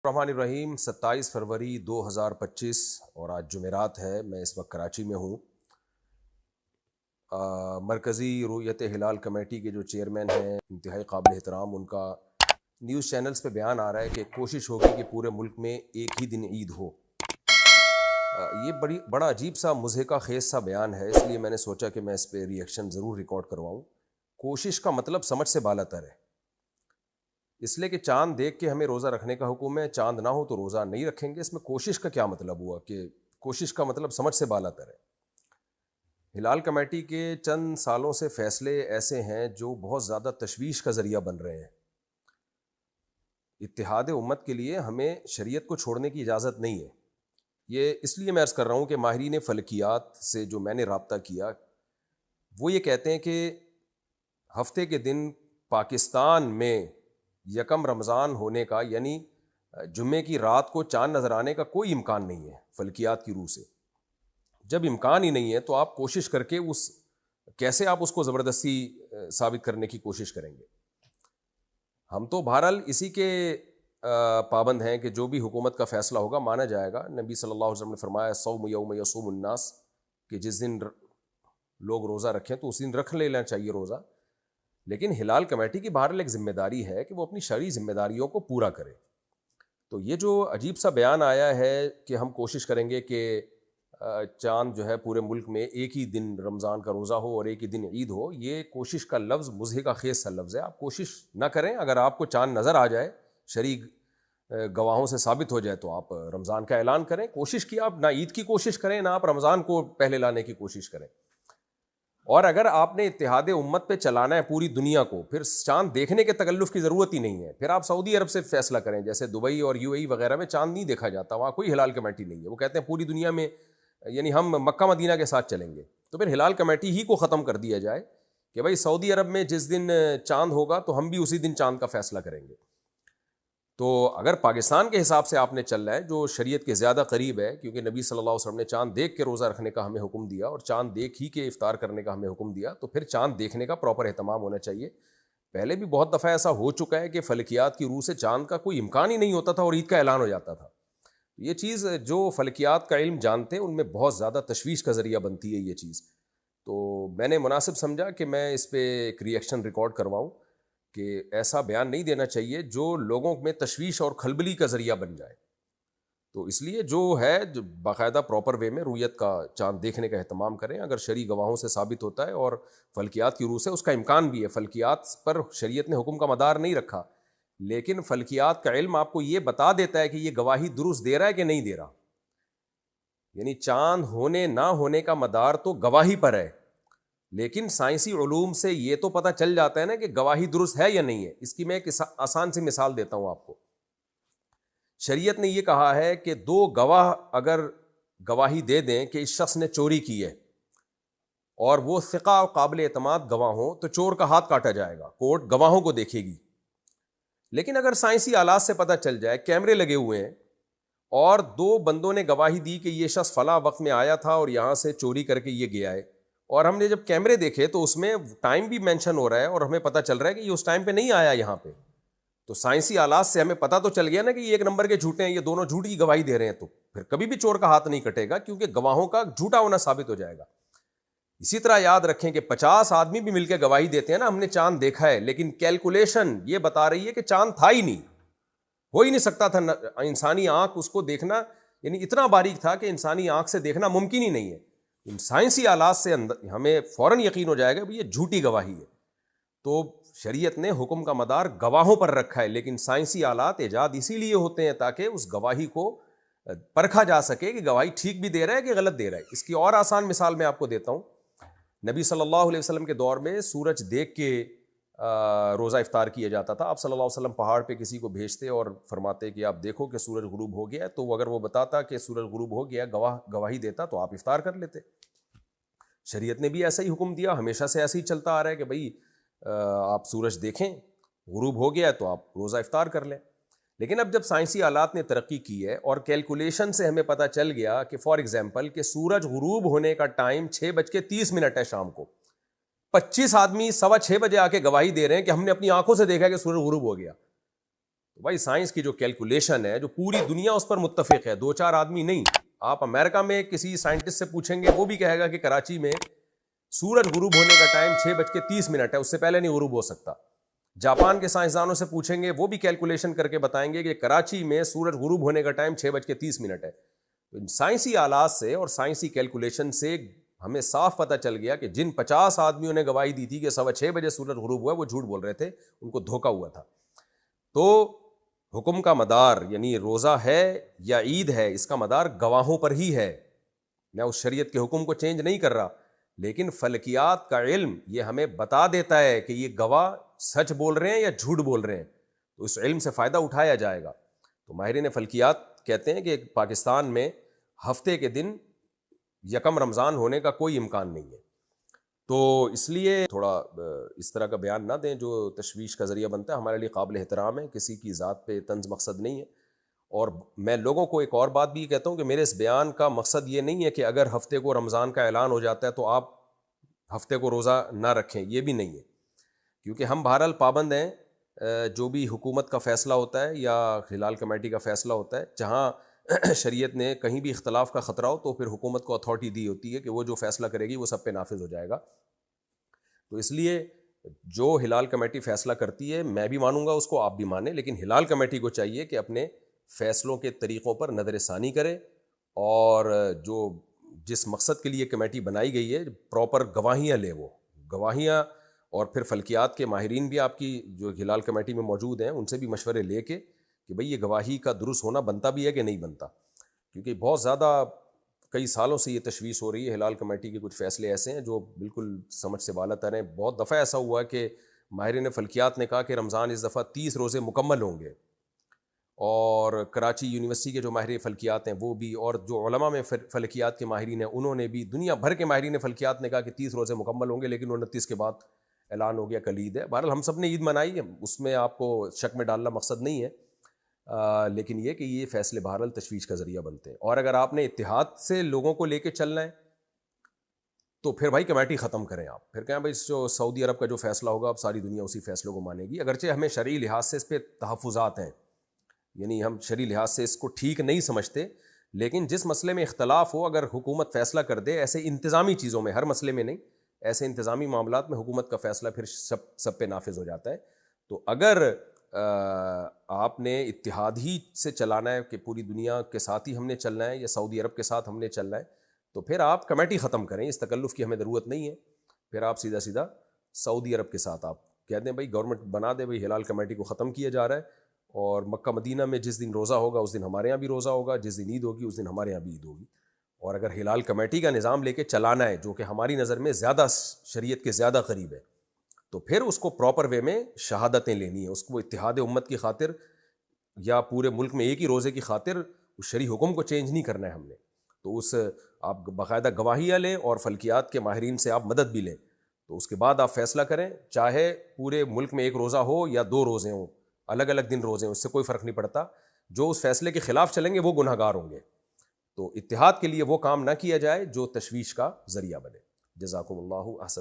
الرحمن الرحیم 27 فروری 2025 اور آج جمعرات ہے۔ میں اس وقت کراچی میں ہوں۔ مرکزی رؤیت ہلال کمیٹی کے جو چیئرمین ہیں انتہائی قابل احترام، ان کا نیوز چینلز پہ بیان آ رہا ہے کہ کوشش ہوگی کہ پورے ملک میں ایک ہی دن عید ہو۔ یہ بڑا عجیب سا مضحکہ خیز سا بیان ہے، اس لیے میں نے سوچا کہ میں اس پہ ری ایکشن ضرور ریکارڈ کرواؤں۔ کوشش کا مطلب سمجھ سے بالا تر ہے، اس لیے کہ چاند دیکھ کے ہمیں روزہ رکھنے کا حکم ہے، چاند نہ ہو تو روزہ نہیں رکھیں گے۔ اس میں کوشش کا کیا مطلب ہوا کہ کوشش کا مطلب سمجھ سے بالا تر ہے۔ ہلال کمیٹی کے چند سالوں سے فیصلے ایسے ہیں جو بہت زیادہ تشویش کا ذریعہ بن رہے ہیں۔ اتحاد امت کے لیے ہمیں شریعت کو چھوڑنے کی اجازت نہیں ہے۔ یہ اس لیے میں عرض کر رہا ہوں کہ ماہرین فلکیات سے جو میں نے رابطہ کیا، وہ یہ کہتے ہیں کہ ہفتے کے دن پاکستان میں یکم رمضان ہونے کا، یعنی جمعے کی رات کو چاند نظر آنے کا کوئی امکان نہیں ہے فلکیات کی روح سے۔ جب امکان ہی نہیں ہے تو آپ کوشش کر کے کیسے آپ اس کو زبردستی ثابت کرنے کی کوشش کریں گے؟ ہم تو بہرحال اسی کے پابند ہیں کہ جو بھی حکومت کا فیصلہ ہوگا مانا جائے گا۔ نبی صلی اللہ علیہ وسلم نے فرمایا صوم یوم یصوم الناس، کہ جس دن لوگ روزہ رکھیں تو اس دن رکھ لینا چاہیے روزہ۔ لیکن ہلال کمیٹی کی بہرحال ایک ذمہ داری ہے کہ وہ اپنی شرعی ذمہ داریوں کو پورا کرے۔ تو یہ جو عجیب سا بیان آیا ہے کہ ہم کوشش کریں گے کہ چاند جو ہے پورے ملک میں ایک ہی دن رمضان کا روزہ ہو اور ایک ہی دن عید ہو، یہ کوشش کا لفظ مضحکہ خیز سا لفظ ہے۔ آپ کوشش نہ کریں، اگر آپ کو چاند نظر آ جائے، شرعی گواہوں سے ثابت ہو جائے، تو آپ رمضان کا اعلان کریں۔ کوشش کی آپ نہ عید کی کوشش کریں، نہ آپ رمضان کو پہلے لانے کی کوشش کریں۔ اور اگر آپ نے اتحاد امت پہ چلانا ہے پوری دنیا کو، پھر چاند دیکھنے کے تکلف کی ضرورت ہی نہیں ہے۔ پھر آپ سعودی عرب سے فیصلہ کریں، جیسے دبئی اور یو اے ای وغیرہ میں چاند نہیں دیکھا جاتا، وہاں کوئی ہلال کمیٹی نہیں ہے۔ وہ کہتے ہیں پوری دنیا میں، یعنی ہم مکہ مدینہ کے ساتھ چلیں گے، تو پھر ہلال کمیٹی ہی کو ختم کر دیا جائے کہ بھائی سعودی عرب میں جس دن چاند ہوگا تو ہم بھی اسی دن چاند کا فیصلہ کریں گے۔ تو اگر پاکستان کے حساب سے آپ نے چلنا ہے جو شریعت کے زیادہ قریب ہے، کیونکہ نبی صلی اللہ علیہ وسلم نے چاند دیکھ کے روزہ رکھنے کا ہمیں حکم دیا اور چاند دیکھ ہی کے افطار کرنے کا ہمیں حکم دیا، تو پھر چاند دیکھنے کا پراپر اہتمام ہونا چاہیے۔ پہلے بھی بہت دفعہ ایسا ہو چکا ہے کہ فلکیات کی روح سے چاند کا کوئی امکان ہی نہیں ہوتا تھا اور عید کا اعلان ہو جاتا تھا۔ یہ چیز جو فلکیات کا علم جانتے ہیں ان میں بہت زیادہ تشویش کا ذریعہ بنتی ہے یہ چیز۔ تو میں نے مناسب سمجھا کہ میں اس پہ ایک ری ایکشن ریکارڈ کرواؤں کہ ایسا بیان نہیں دینا چاہیے جو لوگوں میں تشویش اور کھلبلی کا ذریعہ بن جائے۔ تو اس لیے جو ہے جو باقاعدہ پراپر وے میں رویت کا چاند دیکھنے کا اہتمام کریں۔ اگر شرعی گواہوں سے ثابت ہوتا ہے اور فلکیات کی روح سے اس کا امکان بھی ہے، فلکیات پر شریعت نے حکم کا مدار نہیں رکھا، لیکن فلکیات کا علم آپ کو یہ بتا دیتا ہے کہ یہ گواہی درست دے رہا ہے کہ نہیں دے رہا۔ یعنی چاند ہونے نہ ہونے کا مدار تو گواہی پر ہے، لیکن سائنسی علوم سے یہ تو پتہ چل جاتا ہے نا کہ گواہی درست ہے یا نہیں ہے۔ اس کی میں ایک آسان سی مثال دیتا ہوں آپ کو۔ شریعت نے یہ کہا ہے کہ دو گواہ اگر گواہی دے دیں کہ اس شخص نے چوری کی ہے اور وہ ثقہ اور قابل اعتماد گواہ ہوں تو چور کا ہاتھ کاٹا جائے گا، کورٹ گواہوں کو دیکھے گی۔ لیکن اگر سائنسی آلات سے پتہ چل جائے، کیمرے لگے ہوئے ہیں اور دو بندوں نے گواہی دی کہ یہ شخص فلاں وقت میں آیا تھا اور یہاں سے چوری کر کے یہ گیا ہے، اور ہم نے جب کیمرے دیکھے تو اس میں ٹائم بھی مینشن ہو رہا ہے اور ہمیں پتہ چل رہا ہے کہ یہ اس ٹائم پہ نہیں آیا یہاں پہ، تو سائنسی آلات سے ہمیں پتہ تو چل گیا نا کہ یہ ایک نمبر کے جھوٹے ہیں، یہ دونوں جھوٹی گواہی دے رہے ہیں، تو پھر کبھی بھی چور کا ہاتھ نہیں کٹے گا کیونکہ گواہوں کا جھوٹا ہونا ثابت ہو جائے گا۔ اسی طرح یاد رکھیں کہ 50 آدمی بھی مل کے گواہی دیتے ہیں نا، ہم نے چاند دیکھا ہے، لیکن کیلکولیشن یہ بتا رہی ہے کہ چاند تھا ہی نہیں، ہو ہی نہیں سکتا تھا، انسانی آنکھ اس کو دیکھنا یعنی اتنا باریک تھا کہ انسانی آنکھ سے دیکھنا ممکن ہی نہیں ہے۔ ان سائنسی آلات سے ہمیں فوراً یقین ہو جائے گا کہ یہ جھوٹی گواہی ہے۔ تو شریعت نے حکم کا مدار گواہوں پر رکھا ہے، لیکن سائنسی آلات ایجاد اسی لیے ہوتے ہیں تاکہ اس گواہی کو پرکھا جا سکے کہ گواہی ٹھیک بھی دے رہا ہے کہ غلط دے رہا ہے۔ اس کی اور آسان مثال میں آپ کو دیتا ہوں۔ نبی صلی اللہ علیہ وسلم کے دور میں سورج دیکھ کے روزہ افطار کیا جاتا تھا۔ آپ صلی اللہ علیہ وسلم پہاڑ پہ کسی کو بھیجتے اور فرماتے کہ آپ دیکھو کہ سورج غروب ہو گیا ہے، تو اگر وہ بتاتا کہ سورج غروب ہو گیا، گواہی دیتا، تو آپ افطار کر لیتے۔ شریعت نے بھی ایسا ہی حکم دیا، ہمیشہ سے ایسے ہی چلتا آ رہا ہے کہ بھئی آپ سورج دیکھیں، غروب ہو گیا ہے تو آپ روزہ افطار کر لیں۔ لیکن اب جب سائنسی آلات نے ترقی کی ہے اور کیلکولیشن سے ہمیں پتہ چل گیا کہ فار ایگزامپل کہ سورج غروب ہونے کا ٹائم 6:30 ہے شام کو، 25 آدمی 6:15 آ کے گواہی دے رہے ہیں کہ ہم نے اپنی آنکھوں سے دیکھا کہ سورج غروب ہو گیا، تو بھائی سائنس کی جو کیلکولیشن ہے، جو پوری دنیا اس پر متفق ہے، دو چار آدمی نہیں، آپ امریکہ میں کسی سائنٹسٹ سے پوچھیں گے وہ بھی کہے گا کہ کراچی میں سورج غروب ہونے کا ٹائم 6:30 ہے، اس سے پہلے نہیں غروب ہو سکتا۔ جاپان کے سائنسدانوں سے پوچھیں گے وہ بھی کیلکولیشن کر کے بتائیں گے کہ کراچی میں سورج غروب ہونے کا ٹائم 6:30 ہے۔ سائنسی آلات سے اور سائنسی کیلکولیشن سے ہمیں صاف پتہ چل گیا کہ جن 50 آدمیوں نے گواہی دی تھی کہ 6:15 سورج غروب ہوا، وہ جھوٹ بول رہے تھے، ان کو دھوکا ہوا تھا۔ تو حکم کا مدار یعنی روزہ ہے یا عید ہے، اس کا مدار گواہوں پر ہی ہے۔ میں اس شریعت کے حکم کو چینج نہیں کر رہا، لیکن فلکیات کا علم یہ ہمیں بتا دیتا ہے کہ یہ گواہ سچ بول رہے ہیں یا جھوٹ بول رہے ہیں، تو اس علم سے فائدہ اٹھایا جائے گا۔ تو ماہرین فلکیات کہتے ہیں کہ پاکستان میں ہفتے کے دن یکم رمضان ہونے کا کوئی امکان نہیں ہے، تو اس لیے تھوڑا اس طرح کا بیان نہ دیں جو تشویش کا ذریعہ بنتا ہے۔ ہمارے لیے قابل احترام ہے، کسی کی ذات پہ طنز مقصد نہیں ہے۔ اور میں لوگوں کو ایک اور بات بھی کہتا ہوں کہ میرے اس بیان کا مقصد یہ نہیں ہے کہ اگر ہفتے کو رمضان کا اعلان ہو جاتا ہے تو آپ ہفتے کو روزہ نہ رکھیں، یہ بھی نہیں ہے، کیونکہ ہم بہرحال پابند ہیں۔ جو بھی حکومت کا فیصلہ ہوتا ہے یا ہلال کمیٹی کا فیصلہ ہوتا ہے، جہاں شریعت نے کہیں بھی اختلاف کا خطرہ ہو تو پھر حکومت کو اتھارٹی دی ہوتی ہے کہ وہ جو فیصلہ کرے گی وہ سب پہ نافذ ہو جائے گا۔ تو اس لیے جو ہلال کمیٹی فیصلہ کرتی ہے میں بھی مانوں گا اس کو، آپ بھی مانیں، لیکن ہلال کمیٹی کو چاہیے کہ اپنے فیصلوں کے طریقوں پر نظر ثانی کرے، اور جو جس مقصد کے لیے کمیٹی بنائی گئی ہے پراپر گواہیاں لے، وہ گواہیاں، اور پھر فلکیات کے ماہرین بھی آپ کی جو ہلال کمیٹی میں موجود ہیں ان سے بھی مشورے لے کے کہ بھئی یہ گواہی کا درست ہونا بنتا بھی ہے کہ نہیں بنتا، کیونکہ بہت زیادہ کئی سالوں سے یہ تشویش ہو رہی ہے۔ ہلال کمیٹی کے کچھ فیصلے ایسے ہیں جو بالکل سمجھ سے بالا تر ہیں۔ بہت دفعہ ایسا ہوا کہ ماہرین فلکیات نے کہا کہ رمضان اس دفعہ 30 روزے مکمل ہوں گے، اور کراچی یونیورسٹی کے جو ماہر فلکیات ہیں وہ بھی، اور جو علماء میں فلکیات کے ماہرین ہیں انہوں نے بھی، دنیا بھر کے ماہرین فلکیات نے کہا کہ 30 روزے مکمل ہوں گے، لیکن 29 کے بعد اعلان ہو گیا کل عید ہے۔ بہرحال ہم سب نے عید منائی ہے، اس میں آپ کو شک میں ڈالنا مقصد نہیں ہے، لیکن یہ کہ یہ فیصلے بہرحال تشویش کا ذریعہ بنتے ہیں۔ اور اگر آپ نے اتحاد سے لوگوں کو لے کے چلنا ہے تو پھر بھائی کمیٹی ختم کریں، آپ پھر کہیں بھائی جو سعودی عرب کا جو فیصلہ ہوگا اب ساری دنیا اسی فیصلوں کو مانے گی، اگرچہ ہمیں شرعی لحاظ سے اس پہ تحفظات ہیں، یعنی ہم شرعی لحاظ سے اس کو ٹھیک نہیں سمجھتے، لیکن جس مسئلے میں اختلاف ہو اگر حکومت فیصلہ کر دے، ایسے انتظامی چیزوں میں، ہر مسئلے میں نہیں، ایسے انتظامی معاملات میں حکومت کا فیصلہ پھر سب پہ نافذ ہو جاتا ہے۔ تو اگر آپ نے اتحاد ہی سے چلانا ہے کہ پوری دنیا کے ساتھ ہی ہم نے چلنا ہے یا سعودی عرب کے ساتھ ہم نے چلنا ہے، تو پھر آپ کمیٹی ختم کریں، اس تکلف کی ہمیں ضرورت نہیں ہے۔ پھر آپ سیدھا سعودی عرب کے ساتھ آپ کہہ دیں بھائی گورنمنٹ بنا دے، بھائی ہلال کمیٹی کو ختم کیا جا رہا ہے، اور مکہ مدینہ میں جس دن روزہ ہوگا اس دن ہمارے یہاں بھی روزہ ہوگا، جس دن عید ہوگی اس دن ہمارے یہاں بھی عید ہوگی۔ اور اگر ہلال کمیٹی کا نظام لے کے چلانا ہے جو کہ ہماری نظر میں زیادہ شریعت کے زیادہ قریب ہے، تو پھر اس کو پراپر وے میں شہادتیں لینی ہیں، اس کو اتحاد امت کی خاطر یا پورے ملک میں ایک ہی روزے کی خاطر اس شرعی حکم کو چینج نہیں کرنا ہے ہم نے۔ تو اس آپ باقاعدہ گواہیاں لیں اور فلکیات کے ماہرین سے آپ مدد بھی لیں، تو اس کے بعد آپ فیصلہ کریں، چاہے پورے ملک میں ایک روزہ ہو یا 2 روزے ہوں، الگ الگ دن روزے ہوں، اس سے کوئی فرق نہیں پڑتا۔ جو اس فیصلے کے خلاف چلیں گے وہ گناہ گار ہوں گے۔ تو اتحاد کے لیے وہ کام نہ کیا جائے جو تشویش کا ذریعہ بنے۔ جزاکم اللہ احسن۔